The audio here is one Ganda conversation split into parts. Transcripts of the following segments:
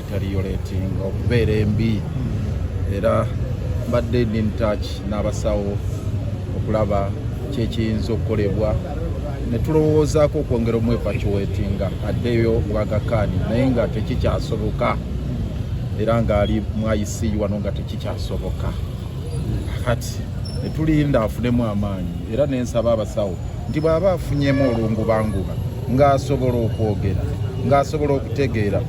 deteriorating okubeera embi era mbadde in touch n'abasawo okulaba kyekiyinza okukolebwa ne tulowoozaako okwongera omwevacuatinga addeyo bwagakaani naye nga tekikyasoboka era ng'ali mu ICU wano nga tekikyasoboka kati ne tulinda afunemu amaanyi era n'ensaba abasawo nti bw'aba afunyemu olungubanguba ng'asobola okwogera ng'asobola okutegeera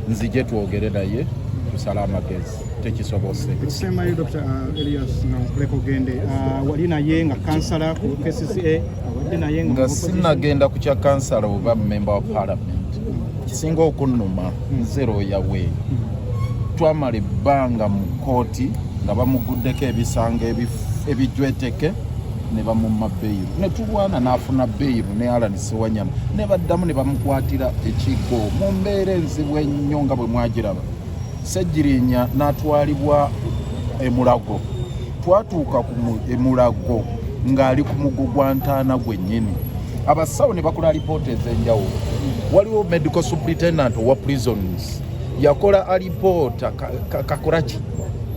nzije twogere naye tusale amagezi tekisobose. Ekisembayo Dr. Erias Lukwago wali naye nga kansala ku KCCA wadde naye nga sinnagenda ku kya kansala oba member wa parliament kisinga okunnuma nzero yawe twamala ebbanga mu kooti nga bamuguddeko ebisanga ebijweteke ne bamumma bbeeyiru ne tulwana n'afuna bbeeyiru ne Alan Sewanyama ne baddamu ne bamukwatira ekigo mu mbeera enzibu ennyo nga bwe mwagiraba. Ssegirinya n'atwalibwa emulago twatuuka ku emulago ng'ali ku mugu gwa ntaana gwennyini abasawo ne bakola alipoota ez'enjawulo. Waliwo medical superintendent owa prisons yakola alipoota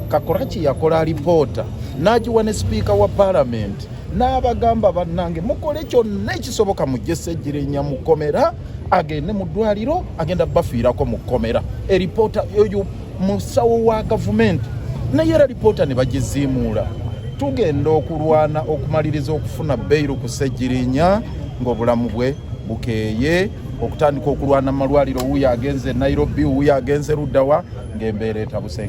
kakoraki yakola alipoota n'agiwa ne speaker wa parliament n'abagamba bannange mukole kyonna ekisoboka mujje Ssegirinya mu kkomera agende mu ddwaliro agenda bafiirako mu kkomera. Eripoota oyo musawo wa gavumenti naye era alipoota ne bagiziimuula. Tugenda okulwana okumaliriza okufuna bbeeyiru ku Ssegirinya ng'obulamu bwe bukeeye okutandika okulwana mu malwaliro wuuyo agenze Nairobi wuuyo agenze Luddawa ng'embeera etabuse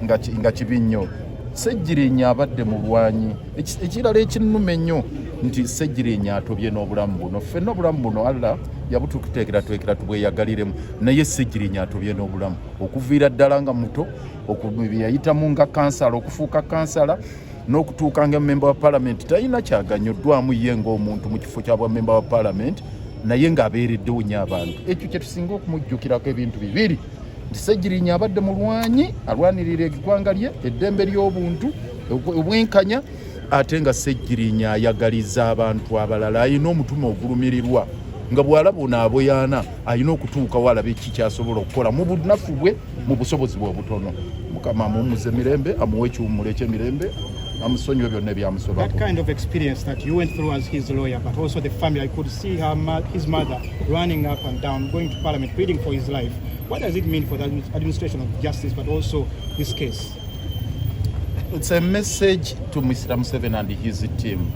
nga kibi nnyo. Ssegirinya abadde mulwanyi ekirala ekinnuma ennyo nti Ssegirinya atobye n'obulamu buno ffenna obulamu buno Allah yabututeekera tubweyagaliremu naye Ssegirinya atobye n'obulamu okuviira ddala nga muto yayitamu nga kansala okufuuka kansala n'okutuuka nga member wa parliament talina kyaganyoddwamu ye ng'omuntu mu kifo kya bwa member wa parliament naye ng'abeereddewo nnyo abantu. Ekyo kye tusinga okumujjukirako ebintu bibiri nti Ssegirinya abadde mulwanyi alwanirira eggwanga lye eddembe ly'obuntu obwenkanya ate nga Ssegirinya ayagaliza abantu abalala alina omutima ogulumirirwa nga bw'alaba onaaboyaana alina okutuukawo alabe kikyasobola okukola mu bunafu bwe mu busobozi bwe obutono. Mukama amumuze mirembe amuwe ekiwummulo eky'emirembe amusonyiwe byonna ebyamusobako. That kind of experience that you went through as his lawyer but also the family, I could see his mother running up and down going to parliament pleading for his life. What does it mean for the administration of justice but also this case? It's a message to Mr. Museveni and his team.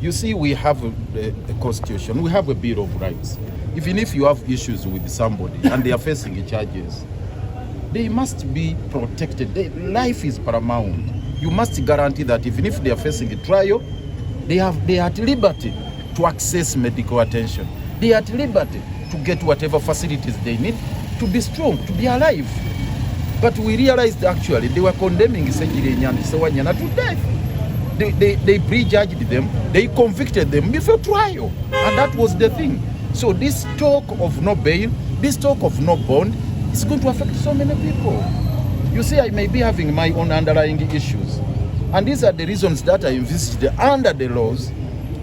You see, we have a constitution, we have a Bill of Rights. Even if you have issues with somebody and they are facing charges, they must be protected. Life is paramount. You must guarantee that even if they are facing a trial, they are at liberty to access medical attention. They are at liberty to get whatever facilities they need to be strong, to be alive. But we realized actually they were condemning Ssegirinya and Sewanyana to death. They prejudged them, they convicted them before trial, and that was the thing. So this talk of no bail, this talk of no bond is going to affect so many people. You see, I may be having my own underlying issues, and these are the reasons that I envisaged under the laws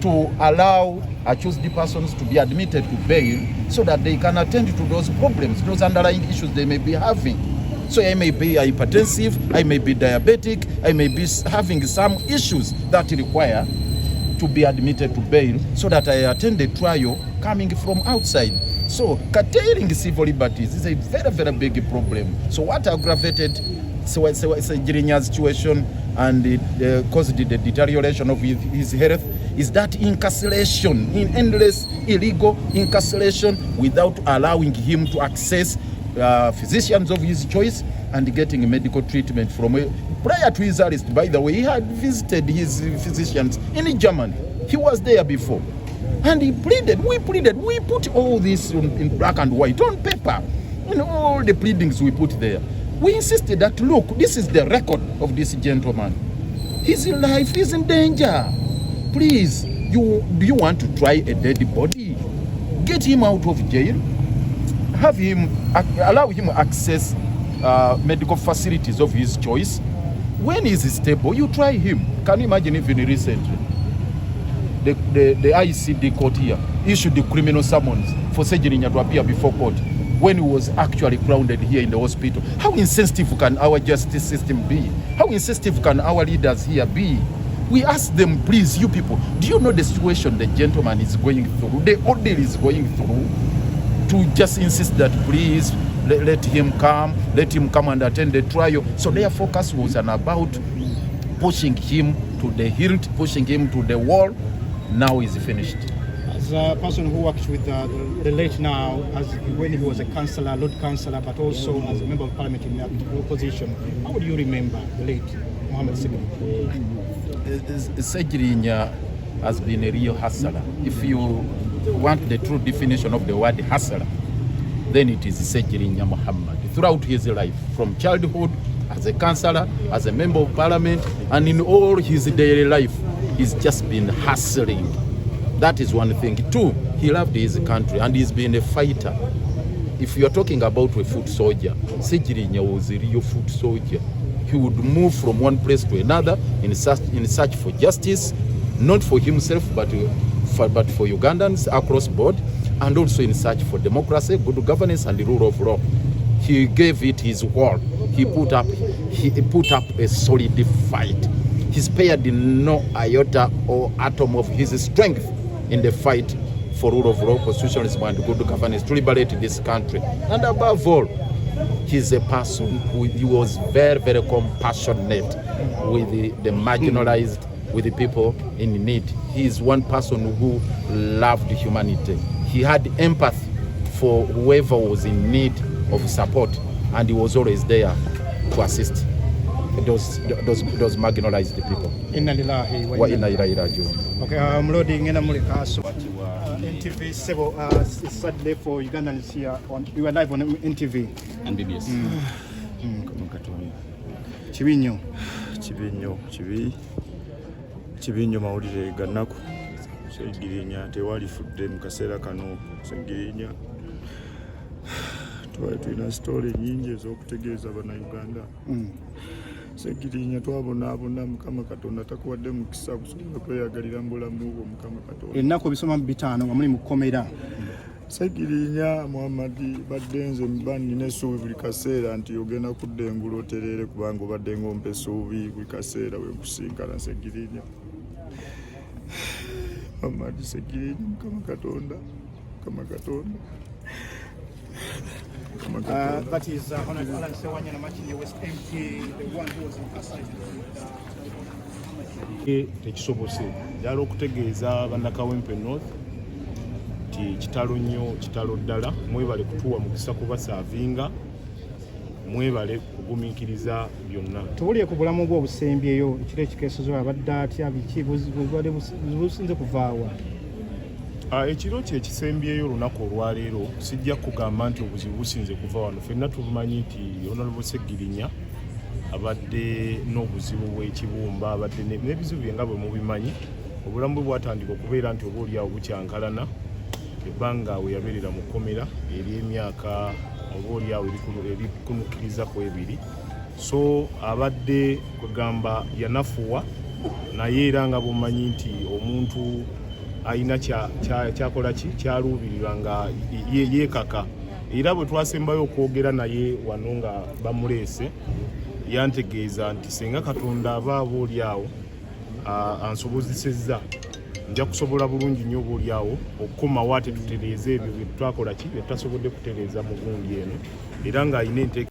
to allow accused persons to be admitted to bail so that they can attend to those problems, those underlying issues they may be having. So I may be hypertensive, I may be diabetic, I may be having some issues that require to be admitted to bail so that I attend the trial coming from outside. So curtailing civil liberties is a very, very big problem. So what aggravated Ssegirinya's situation and caused the deterioration of his health is that incarceration, endless illegal incarceration without allowing him to access physicians of his choice and getting medical treatment from prior to his arrest. By the way, he had visited his physicians in Germany. He was there before. And he pleaded, we put all this in black and white on paper. In all the pleadings we put there. We insisted that, look, this is the record of this gentleman. His life is in danger. Please, do you want to try a dead body? Get him out of jail. Have him, allow him access medical facilities of his choice. When he's stable, you try him. Can you imagine even recently? The ICD court here issued the criminal summons for Ssegirinya to appear before court. when he was actually grounded here in the hospital. How insensitive can our justice system be? How insensitive can our leaders here be? We ask them, please, you people, do you know the situation the gentleman is going through, the order is going through, to just insist that please let him come and attend the trial? So their focus was about pushing him to the hilt, pushing him to the wall. Now he's finished. As a person who worked with the late now, as when he was a councillor, Lord Councillor, but also as a member of parliament in the opposition, how would you remember the late Mohammed Ssegirinya? Ssegirinya has been a real hustler. If you want the true definition of the word hustler, then it is Ssegirinya Muhammad. Throughout his life, from childhood, as a councillor, as a member of parliament, and in all his daily life, he's just been hustling. That is one thing. Two, he loved his country and he's been a fighter. If you are talking about a foot soldier, Ssegirinya was a real foot soldier. He would move from one place to another in search for justice, not for himself, but for Ugandans across board, and also in search for democracy, good governance, and the rule of law. He gave it his all. He put up a solid fight. He spared no iota or atom of his strength in the fight for rule of law, constitutionalism, and good governance to liberate this country. And above all, he's a person who he was very, very compassionate with the marginalized, with the people in need. He is one person who loved humanity. He had empathy for whoever was in need of support, and he was always there to assist those marginalized people. Inna lillahi wa inna ilaihi rajiun. Okay, I'm loading in Amulikaso. NTV Sebo, it's Saturday for Ugandans here. You are live on NTV and BBS. Chibinyo mawulire gannaku. Ssegirinya tewalifudde mu kaseera kano. Ssegirinya tulina story nyingi ez'okutegeeza bannayuganda. Ssegirinya twabonaabona Mukama Katonda takuwadde mukisa kusobola kweyagalira mu bulamu bwo Mukama Katonda. Ennaku ebisoma mu 5 nga muli mu kkomera. Ssegirinya Muhammadi badde nze nina essuubi buli kaseera nti ogenda kuddengula otereere kubanga obadde ng'ompa essuubi buli kaseera we nkusinkana Ssegirinya. Muhammadi Ssegirinya Mukama Katonda. That is Honorable Alan Sewanyana Machinye West MP, the one who was incarcerated. Tekisobose ddala okutegeeza bannakawempe North nti kitalo ddala, mwebale kutuwa mukisa kubasaavinga, mwebale kugumiikiriza byonna. Tubuliye ku bulamu bw'obusembyeyo ekiro ekikeesezwa abadde atya biki businze kuvaawa? Ekiro kye kisembyeyo olunaku olwaleero sijja kugamba nti obuzibu businze kuva wano. Ffenna tumanyi nti Honorable Ssegirinya abadde n'obuzibu bw'ekibumba, abadde n'ebizibu bye nga bwe mubimanyi. Obulamu bwe bwatandika okubeera nti oba oliawo bukyankalana, ebbanga we yabeerera mu kkomera ery'emyaka oba oliawo erikunukiriza ku 2. So abadde kugamba yanafuwa, naye era nga bumanyi nti omuntu ayina kyakola ki kyaluubirirwa nga yeekaka. Era bwe twasembayo okwogera naye wano nga bamuleese, yantegeeza nti senga Katonda aba obaoliawo ansobozesezza, nja kusobola bulungi nnyo obaoliawo okukomawo ate tutereeze ebyo bye twakola ki bye tutasobodde kutereeza mu gundi eno, era ng'ayina enteeka